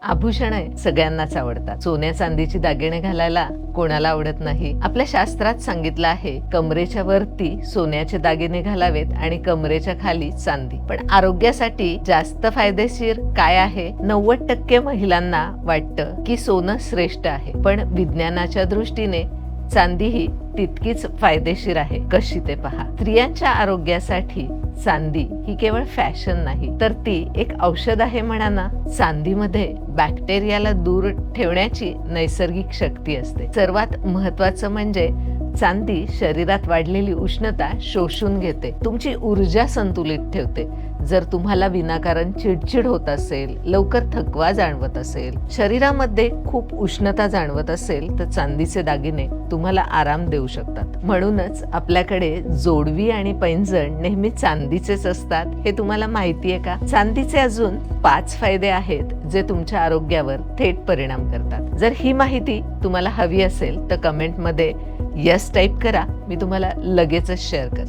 आभूषण सगळ्यांनाच आवडतात. सोन्या चांदीची दागिने घालायला कोणाला आवडत नाही. आपल्या शास्त्रात सांगितलं आहे कमरेच्या वरती सोन्याचे दागिने घालावेत आणि कमरेच्या खाली चांदी. पण आरोग्यासाठी जास्त फायदेशीर काय आहे? 90% महिलांना वाटतं की सोनं श्रेष्ठ आहे, पण विज्ञानाच्या दृष्टीने चांदी ही तितकीच फायदेशीर आहे. कशी ते पहा. स्त्रियांच्या आरोग्यासाठी चांदी ही केवळ फॅशन नाही, तर ती एक औषध आहे म्हणा ना. चांदीमध्ये बॅक्टेरियाला दूर ठेवण्याची नैसर्गिक शक्ती असते. सर्वात महत्वाचं म्हणजे चांदी शरीरात वाढलेली उष्णता शोषून घेते, तुमची ऊर्जा संतुलित ठेवते. जर तुम्हाला विनाकारण चिडचिड होत असेल, लवकर थकवा जाणवत असेल, शरीरामध्ये खूप उष्णता जाणवत असेल, तर चांदीचे दागिने तुम्हाला आराम देऊ शकतात. म्हणूनच आपल्याकडे जोडवी आणि पैंजण नेहमी चांदीचेच असतात. हे तुम्हाला माहिती आहे का? चांदीचे अजून 5 फायदे आहेत जे तुमच्या आरोग्यावर थेट परिणाम करतात. जर ही माहिती तुम्हाला हवी असेल तर कमेंटमध्ये यस टाईप करा. मी तुम्हाला लगेचच शेअर करते.